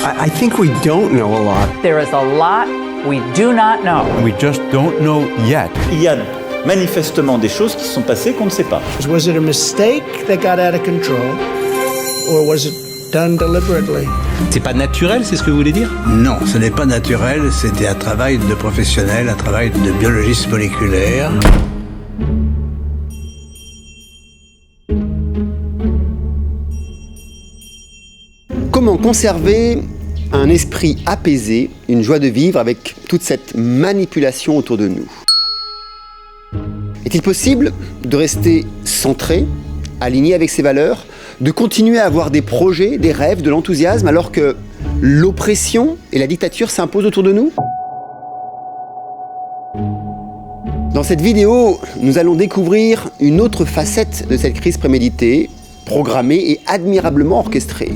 I think we don't know a lot. There is a lot we do not know. We just don't know yet. Il y a manifestement des choses qui se sont passées qu'on ne sait pas. Was it a mistake that got out of control, or was it done deliberately? C'est pas naturel, c'est ce que vous voulez dire? Non, ce n'est pas naturel, c'était un travail de professionnel, un travail de biologiste moléculaire. Comment conserver un esprit apaisé, une joie de vivre avec toute cette manipulation autour de nous? Est-il possible de rester centré, aligné avec ses valeurs, de continuer à avoir des projets, des rêves, de l'enthousiasme alors que l'oppression et la dictature s'imposent autour de nous? Dans cette vidéo, nous allons découvrir une autre facette de cette crise préméditée, programmée et admirablement orchestrée.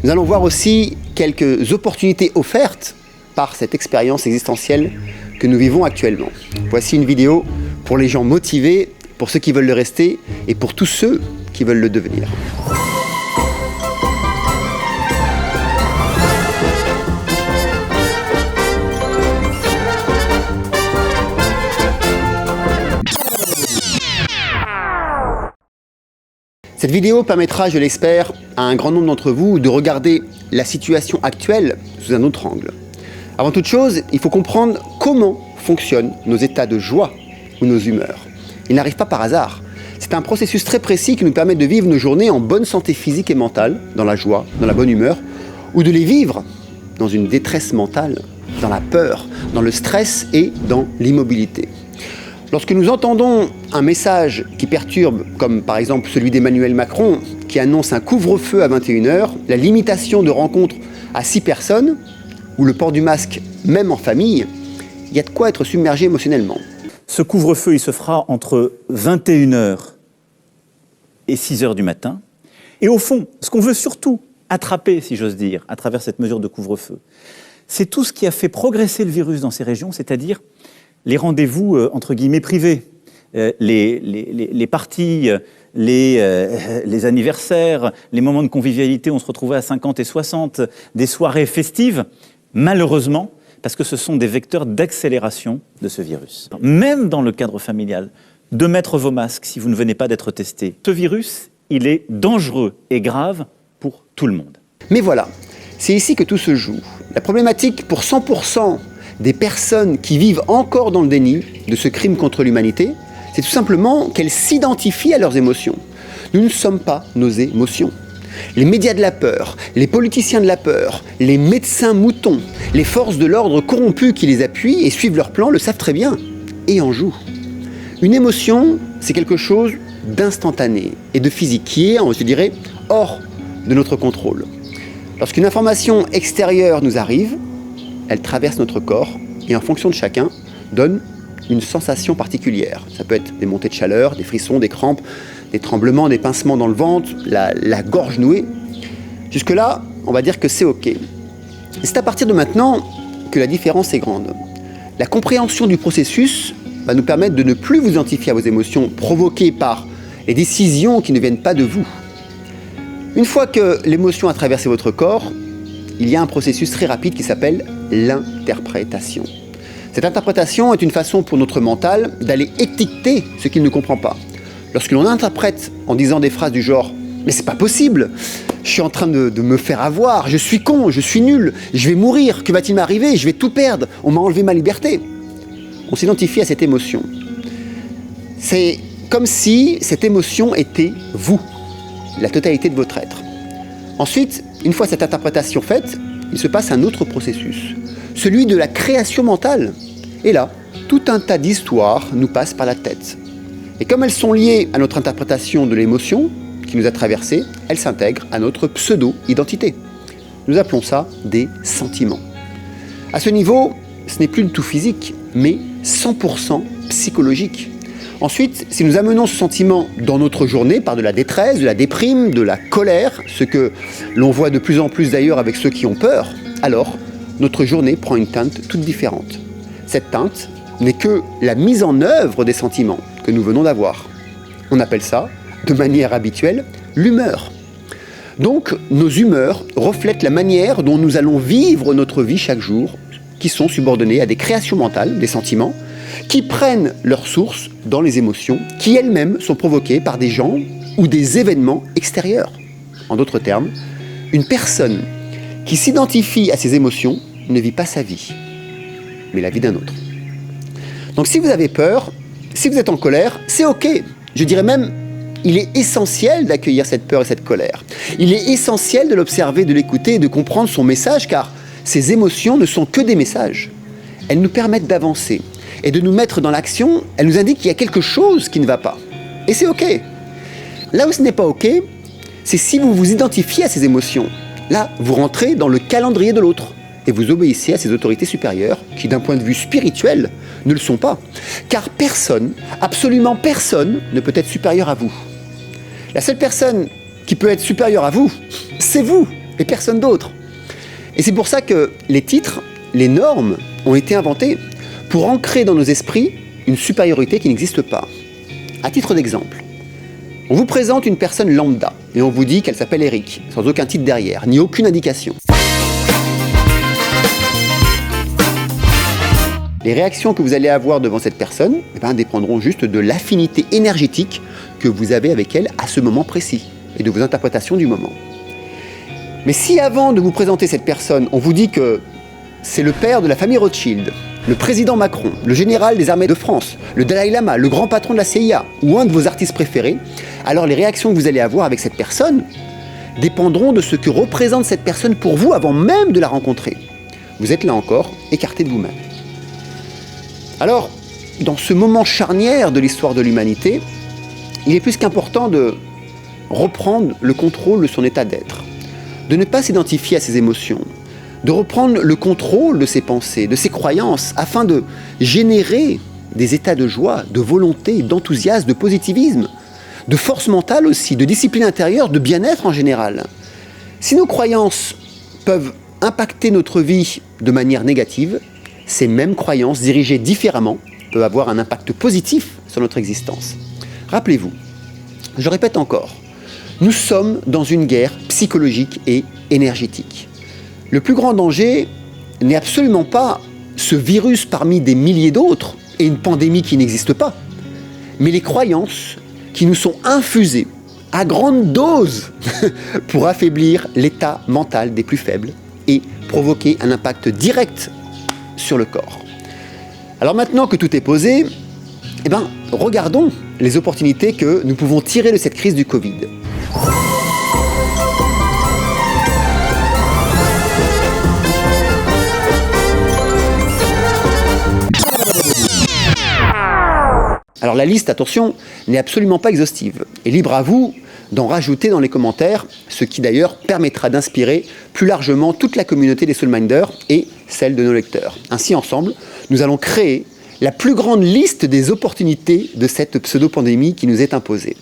Nous allons voir aussi quelques opportunités offertes par cette expérience existentielle que nous vivons actuellement. Voici une vidéo pour les gens motivés, pour ceux qui veulent le rester et pour tous ceux qui veulent le devenir. Cette vidéo permettra, je l'espère, à un grand nombre d'entre vous de regarder la situation actuelle sous un autre angle. Avant toute chose, il faut comprendre comment fonctionnent nos états de joie ou nos humeurs. Ils n'arrivent pas par hasard. C'est un processus très précis qui nous permet de vivre nos journées en bonne santé physique et mentale, dans la joie, dans la bonne humeur, ou de les vivre dans une détresse mentale, dans la peur, dans le stress et dans l'immobilité. Lorsque nous entendons un message qui perturbe, comme par exemple celui d'Emmanuel Macron, qui annonce un couvre-feu à 21h, la limitation de rencontres à 6 personnes, ou le port du masque même en famille, il y a de quoi être submergé émotionnellement. Ce couvre-feu, il se fera entre 21h et 6h du matin. Et au fond, ce qu'on veut surtout attraper, si j'ose dire, à travers cette mesure de couvre-feu, c'est tout ce qui a fait progresser le virus dans ces régions, c'est-à-dire les rendez-vous, entre guillemets, privés, les parties, les anniversaires, les moments de convivialité, on se retrouvait à 50 et 60, des soirées festives, malheureusement, parce que ce sont des vecteurs d'accélération de ce virus. Même dans le cadre familial, de mettre vos masques si vous ne venez pas d'être testé. Ce virus, il est dangereux et grave pour tout le monde. Mais voilà, c'est ici que tout se joue. La problématique pour 100% des personnes qui vivent encore dans le déni de ce crime contre l'humanité, c'est tout simplement qu'elles s'identifient à leurs émotions. Nous ne sommes pas nos émotions. Les médias de la peur, les politiciens de la peur, les médecins moutons, les forces de l'ordre corrompues qui les appuient et suivent leurs plans le savent très bien et en jouent. Une émotion, c'est quelque chose d'instantané et de physique qui est, je dirais, hors de notre contrôle. Lorsqu'une information extérieure nous arrive, elle traverse notre corps et en fonction de chacun, donne une sensation particulière. Ça peut être des montées de chaleur, des frissons, des crampes, des tremblements, des pincements dans le ventre, la gorge nouée. Jusque-là, on va dire que c'est OK. Et c'est à partir de maintenant que la différence est grande. La compréhension du processus va nous permettre de ne plus vous identifier à vos émotions provoquées par les décisions qui ne viennent pas de vous. Une fois que l'émotion a traversé votre corps, il y a un processus très rapide qui s'appelle l'interprétation. Cette interprétation est une façon pour notre mental d'aller étiqueter ce qu'il ne comprend pas. Lorsque l'on interprète en disant des phrases du genre « Mais c'est pas possible, je suis en train de me faire avoir, je suis con, je suis nul, je vais mourir, que va-t-il m'arriver, je vais tout perdre, on m'a enlevé ma liberté », on s'identifie à cette émotion. C'est comme si cette émotion était vous, la totalité de votre être. Ensuite, une fois cette interprétation faite, il se passe un autre processus, celui de la création mentale. Et là, tout un tas d'histoires nous passent par la tête. Et comme elles sont liées à notre interprétation de l'émotion qui nous a traversée, elles s'intègrent à notre pseudo-identité. Nous appelons ça des sentiments. À ce niveau, ce n'est plus du tout physique, mais 100% psychologique. Ensuite, si nous amenons ce sentiment dans notre journée par de la détresse, de la déprime, de la colère, ce que l'on voit de plus en plus d'ailleurs avec ceux qui ont peur, alors notre journée prend une teinte toute différente. Cette teinte n'est que la mise en œuvre des sentiments que nous venons d'avoir. On appelle ça, de manière habituelle, l'humeur. Donc, nos humeurs reflètent la manière dont nous allons vivre notre vie chaque jour, qui sont subordonnées à des créations mentales, des sentiments, qui prennent leur source dans les émotions, qui elles-mêmes sont provoquées par des gens ou des événements extérieurs. En d'autres termes, une personne qui s'identifie à ses émotions ne vit pas sa vie, mais la vie d'un autre. Donc si vous avez peur, si vous êtes en colère, c'est ok. Je dirais même, il est essentiel d'accueillir cette peur et cette colère. Il est essentiel de l'observer, de l'écouter et de comprendre son message, car ces émotions ne sont que des messages. Elles nous permettent d'avancer et de nous mettre dans l'action. Elles nous indiquent qu'il y a quelque chose qui ne va pas. Et c'est ok. Là où ce n'est pas ok, c'est si vous vous identifiez à ces émotions. Là, vous rentrez dans le calendrier de l'autre et vous obéissez à ces autorités supérieures qui, d'un point de vue spirituel, ne le sont pas. Car personne, absolument personne, ne peut être supérieur à vous. La seule personne qui peut être supérieure à vous, c'est vous et personne d'autre. Et c'est pour ça que les titres, les normes, ont été inventés pour ancrer dans nos esprits une supériorité qui n'existe pas. À titre d'exemple, on vous présente une personne lambda et on vous dit qu'elle s'appelle Eric, sans aucun titre derrière, ni aucune indication. Les réactions que vous allez avoir devant cette personne dépendront juste de l'affinité énergétique que vous avez avec elle à ce moment précis et de vos interprétations du moment. Mais si avant de vous présenter cette personne, on vous dit que c'est le père de la famille Rothschild, le président Macron, le général des armées de France, le Dalai Lama, le grand patron de la CIA ou un de vos artistes préférés, alors les réactions que vous allez avoir avec cette personne dépendront de ce que représente cette personne pour vous avant même de la rencontrer. Vous êtes là encore écarté de vous-même. Alors, dans ce moment charnière de l'histoire de l'humanité, il est plus qu'important de reprendre le contrôle de son état d'être, de ne pas s'identifier à ses émotions, de reprendre le contrôle de ses pensées, de ses croyances, afin de générer des états de joie, de volonté, d'enthousiasme, de positivisme, de force mentale aussi, de discipline intérieure, de bien-être en général. Si nos croyances peuvent impacter notre vie de manière négative, ces mêmes croyances dirigées différemment peuvent avoir un impact positif sur notre existence. Rappelez-vous, je répète encore, nous sommes dans une guerre psychologique et énergétique. Le plus grand danger n'est absolument pas ce virus parmi des milliers d'autres et une pandémie qui n'existe pas, mais les croyances qui nous sont infusées à grande dose pour affaiblir l'état mental des plus faibles et provoquer un impact direct sur le corps. Alors maintenant que tout est posé, regardons les opportunités que nous pouvons tirer de cette crise du Covid. Alors la liste, attention, n'est absolument pas exhaustive. Et libre à vous d'en rajouter dans les commentaires, ce qui d'ailleurs permettra d'inspirer plus largement toute la communauté des Soulminders et celle de nos lecteurs. Ainsi, ensemble, nous allons créer la plus grande liste des opportunités de cette pseudo-pandémie qui nous est imposée.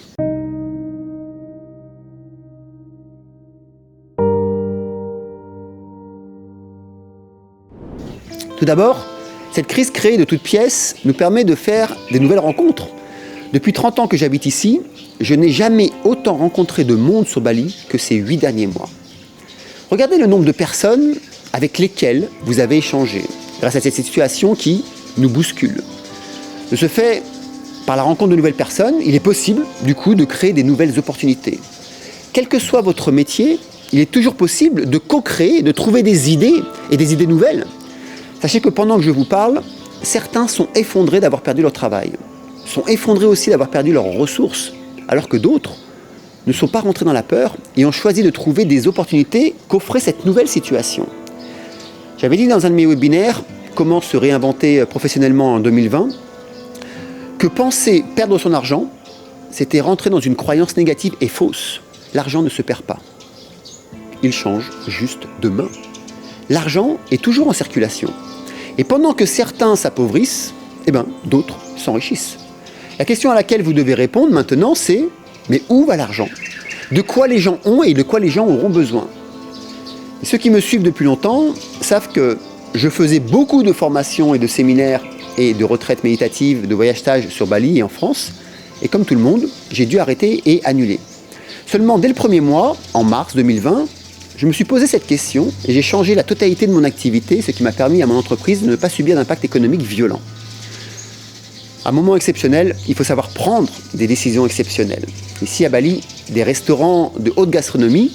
Tout d'abord, cette crise créée de toutes pièces nous permet de faire des nouvelles rencontres. Depuis 30 ans que j'habite ici, je n'ai jamais autant rencontré de monde sur Bali que ces 8 derniers mois. Regardez le nombre de personnes avec lesquelles vous avez échangé, grâce à cette situation qui nous bouscule. De ce fait, par la rencontre de nouvelles personnes, il est possible, du coup, de créer des nouvelles opportunités. Quel que soit votre métier, il est toujours possible de co-créer, de trouver des idées et des idées nouvelles. Sachez que pendant que je vous parle, certains sont effondrés d'avoir perdu leur travail, sont effondrés aussi d'avoir perdu leurs ressources, alors que d'autres ne sont pas rentrés dans la peur et ont choisi de trouver des opportunités qu'offrait cette nouvelle situation. J'avais dit dans un de mes webinaires, comment se réinventer professionnellement en 2020, que penser perdre son argent, c'était rentrer dans une croyance négative et fausse. L'argent ne se perd pas. Il change juste de main. L'argent est toujours en circulation. Et pendant que certains s'appauvrissent, d'autres s'enrichissent. La question à laquelle vous devez répondre maintenant, c'est « mais où va l'argent ? De quoi les gens ont et de quoi les gens auront besoin ?» Et ceux qui me suivent depuis longtemps savent que je faisais beaucoup de formations et de séminaires et de retraites méditatives, de voyage-stage sur Bali et en France. Et comme tout le monde, j'ai dû arrêter et annuler. Seulement, dès le premier mois, en mars 2020, je me suis posé cette question et j'ai changé la totalité de mon activité, ce qui m'a permis à mon entreprise de ne pas subir d'impact économique violent. À un moment exceptionnel, il faut savoir prendre des décisions exceptionnelles. Ici à Bali, des restaurants de haute gastronomie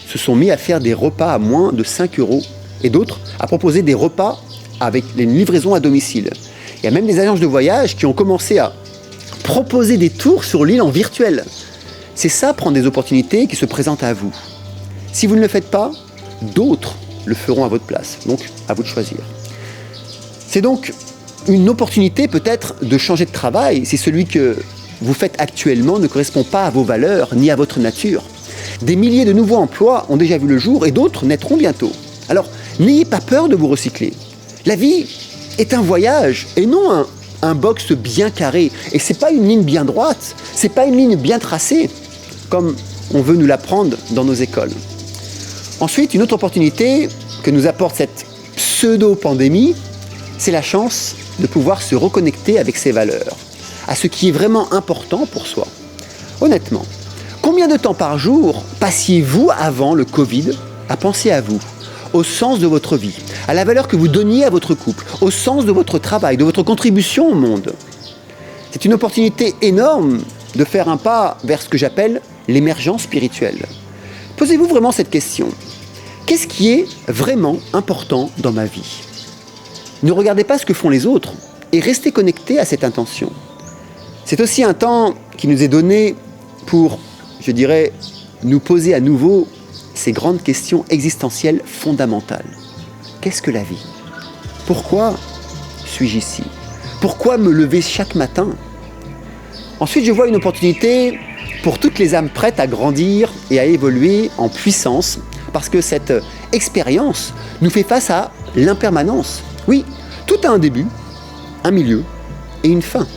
se sont mis à faire des repas à moins de 5 € et d'autres à proposer des repas avec une livraison à domicile. Il y a même des agences de voyage qui ont commencé à proposer des tours sur l'île en virtuel. C'est ça, prendre des opportunités qui se présentent à vous. Si vous ne le faites pas, d'autres le feront à votre place. Donc, à vous de choisir. C'est donc une opportunité peut-être de changer de travail si celui que vous faites actuellement ne correspond pas à vos valeurs ni à votre nature. Des milliers de nouveaux emplois ont déjà vu le jour et d'autres naîtront bientôt. Alors, n'ayez pas peur de vous recycler. La vie est un voyage et non un box bien carré. Et c'est pas une ligne bien droite, c'est pas une ligne bien tracée, comme on veut nous l'apprendre dans nos écoles. Ensuite, une autre opportunité que nous apporte cette pseudo-pandémie, c'est la chance de pouvoir se reconnecter avec ses valeurs, à ce qui est vraiment important pour soi. Honnêtement, combien de temps par jour passiez-vous avant le Covid à penser à vous, au sens de votre vie, à la valeur que vous donniez à votre couple, au sens de votre travail, de votre contribution au monde? C'est une opportunité énorme de faire un pas vers ce que j'appelle l'émergence spirituelle. Posez-vous vraiment cette question. Qu'est-ce qui est vraiment important dans ma vie? Ne regardez pas ce que font les autres et restez connectés à cette intention. C'est aussi un temps qui nous est donné pour, je dirais, nous poser à nouveau ces grandes questions existentielles fondamentales. Qu'est-ce que la vie? Pourquoi suis-je ici? Pourquoi me lever chaque matin? Ensuite, je vois une opportunité pour toutes les âmes prêtes à grandir et à évoluer en puissance, parce que cette expérience nous fait face à l'impermanence. Oui, tout a un début, un milieu et une fin.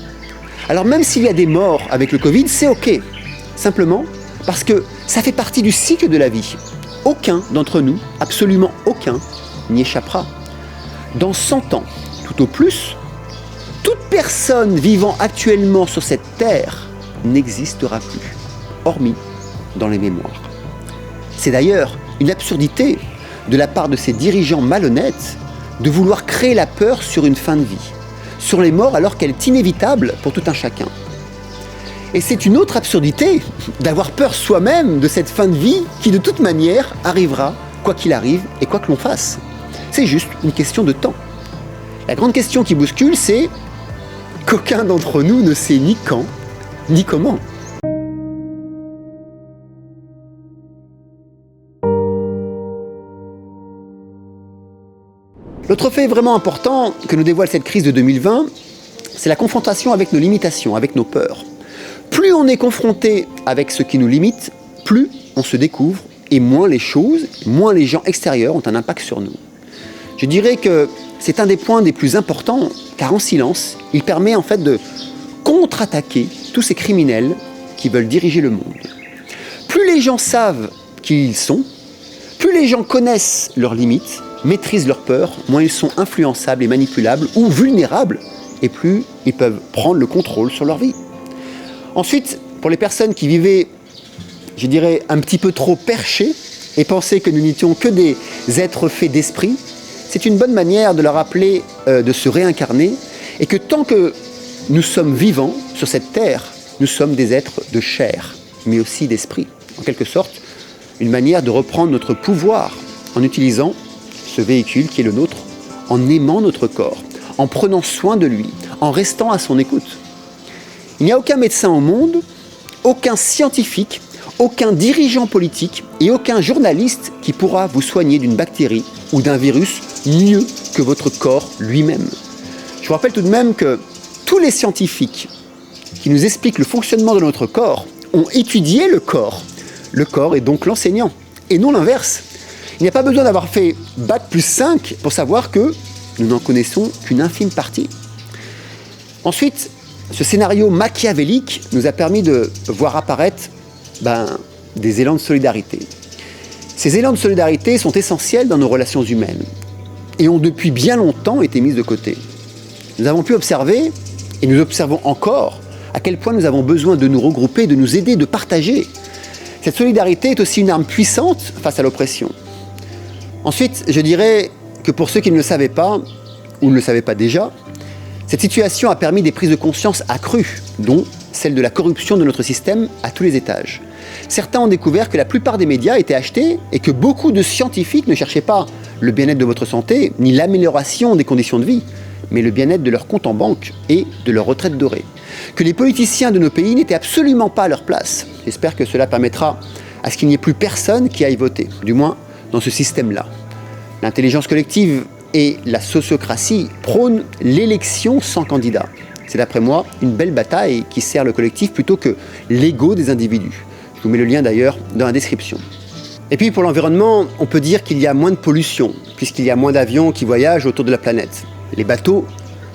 Alors même s'il y a des morts avec le Covid, c'est ok. Simplement parce que ça fait partie du cycle de la vie. Aucun d'entre nous, absolument aucun, n'y échappera. Dans 100 ans, tout au plus, toute personne vivant actuellement sur cette terre n'existera plus, hormis dans les mémoires. C'est d'ailleurs une absurdité de la part de ces dirigeants malhonnêtes de vouloir créer la peur sur une fin de vie, sur les morts alors qu'elle est inévitable pour tout un chacun. Et c'est une autre absurdité d'avoir peur soi-même de cette fin de vie qui de toute manière arrivera, quoi qu'il arrive et quoi que l'on fasse. C'est juste une question de temps. La grande question qui bouscule, c'est qu'aucun d'entre nous ne sait ni quand, ni comment. L'autre fait vraiment important que nous dévoile cette crise de 2020, c'est la confrontation avec nos limitations, avec nos peurs. Plus on est confronté avec ce qui nous limite, plus on se découvre et moins les choses, moins les gens extérieurs ont un impact sur nous. Je dirais que c'est un des points les plus importants, car en silence, il permet en fait de contre-attaquer tous ces criminels qui veulent diriger le monde. Plus les gens savent qui ils sont, plus les gens connaissent leurs limites, maîtrisent leurs peurs, moins ils sont influençables et manipulables ou vulnérables, et plus ils peuvent prendre le contrôle sur leur vie. Ensuite, pour les personnes qui vivaient, je dirais, un petit peu trop perchées et pensaient que nous n'étions que des êtres faits d'esprit, c'est une bonne manière de leur rappeler de se réincarner et que tant que nous sommes vivants sur cette terre, nous sommes des êtres de chair, mais aussi d'esprit. En quelque sorte, une manière de reprendre notre pouvoir en utilisant ce véhicule qui est le nôtre, en aimant notre corps, en prenant soin de lui, en restant à son écoute. Il n'y a aucun médecin au monde, aucun scientifique, aucun dirigeant politique et aucun journaliste qui pourra vous soigner d'une bactérie ou d'un virus mieux que votre corps lui-même. Je vous rappelle tout de même que tous les scientifiques qui nous expliquent le fonctionnement de notre corps ont étudié le corps. Le corps est donc l'enseignant, et non l'inverse. Il n'y a pas besoin d'avoir fait Bac+5 pour savoir que nous n'en connaissons qu'une infime partie. Ensuite, ce scénario machiavélique nous a permis de voir apparaître des élans de solidarité. Ces élans de solidarité sont essentiels dans nos relations humaines et ont depuis bien longtemps été mis de côté. Nous avons pu observer, et nous observons encore, à quel point nous avons besoin de nous regrouper, de nous aider, de partager. Cette solidarité est aussi une arme puissante face à l'oppression. Ensuite, je dirais que pour ceux qui ne le savaient pas, ou ne le savaient pas déjà, cette situation a permis des prises de conscience accrues, dont celle de la corruption de notre système à tous les étages. Certains ont découvert que la plupart des médias étaient achetés et que beaucoup de scientifiques ne cherchaient pas le bien-être de votre santé, ni l'amélioration des conditions de vie, mais le bien-être de leur compte en banque et de leur retraite dorée. Que les politiciens de nos pays n'étaient absolument pas à leur place. J'espère que cela permettra à ce qu'il n'y ait plus personne qui aille voter, du moins dans ce système-là. L'intelligence collective et la sociocratie prônent l'élection sans candidat. C'est d'après moi une belle bataille qui sert le collectif plutôt que l'ego des individus. Je vous mets le lien d'ailleurs dans la description. Et puis pour l'environnement, on peut dire qu'il y a moins de pollution, puisqu'il y a moins d'avions qui voyagent autour de la planète. Les bateaux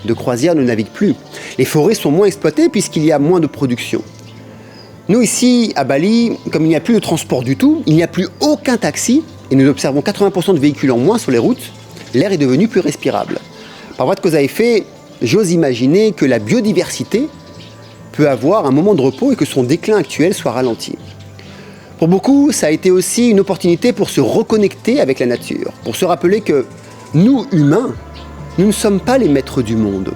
de croisière ne naviguent plus. Les forêts sont moins exploitées puisqu'il y a moins de production. Nous ici, à Bali, comme il n'y a plus de transport du tout, il n'y a plus aucun taxi, et nous observons 80% de véhicules en moins sur les routes, l'air est devenu plus respirable. Par voie de cause à effet, j'ose imaginer que la biodiversité peut avoir un moment de repos et que son déclin actuel soit ralenti. Pour beaucoup, ça a été aussi une opportunité pour se reconnecter avec la nature, pour se rappeler que nous, humains, nous ne sommes pas les maîtres du monde.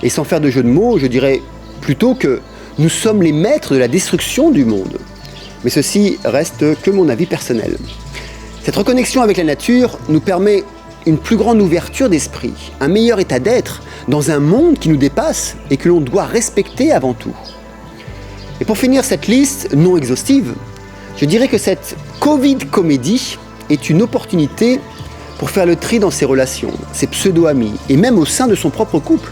Et sans faire de jeu de mots, je dirais plutôt que nous sommes les maîtres de la destruction du monde. Mais ceci reste que mon avis personnel. Cette reconnexion avec la nature nous permet une plus grande ouverture d'esprit, un meilleur état d'être dans un monde qui nous dépasse et que l'on doit respecter avant tout. Et pour finir cette liste non exhaustive, je dirais que cette Covid-comédie est une opportunité pour faire le tri dans ses relations, ses pseudo-amis et même au sein de son propre couple.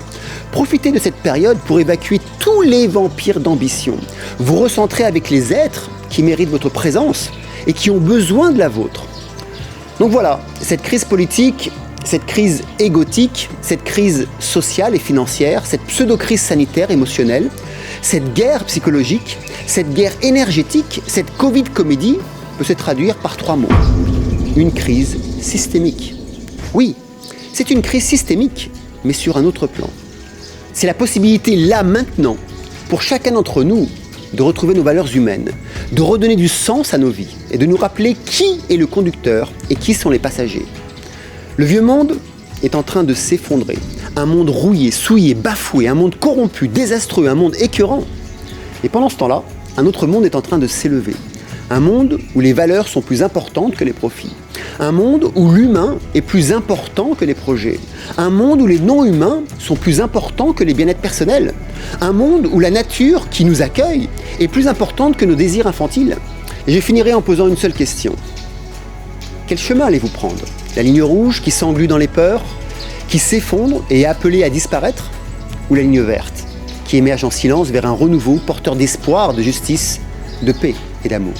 Profitez de cette période pour évacuer tous les vampires d'ambition. Vous recentrer avec les êtres qui méritent votre présence et qui ont besoin de la vôtre. Donc voilà, cette crise politique, cette crise égotique, cette crise sociale et financière, cette pseudo-crise sanitaire, émotionnelle, cette guerre psychologique, cette guerre énergétique, cette Covid-comédie peut se traduire par 3 mots. Une crise systémique. Oui, c'est une crise systémique, mais sur un autre plan. C'est la possibilité là, maintenant, pour chacun d'entre nous, de retrouver nos valeurs humaines, de redonner du sens à nos vies et de nous rappeler qui est le conducteur et qui sont les passagers. Le vieux monde est en train de s'effondrer. Un monde rouillé, souillé, bafoué, un monde corrompu, désastreux, un monde écœurant. Et pendant ce temps-là, un autre monde est en train de s'élever. Un monde où les valeurs sont plus importantes que les profits. Un monde où l'humain est plus important que les projets. Un monde où les non-humains sont plus importants que les bien-être personnels. Un monde où la nature qui nous accueille est plus importante que nos désirs infantiles. Et je finirai en posant une seule question. Quel chemin allez-vous prendre? La ligne rouge qui s'englue dans les peurs, qui s'effondre et est appelée à disparaître? Ou la ligne verte qui émerge en silence vers un renouveau porteur d'espoir, de justice, de paix et d'amour?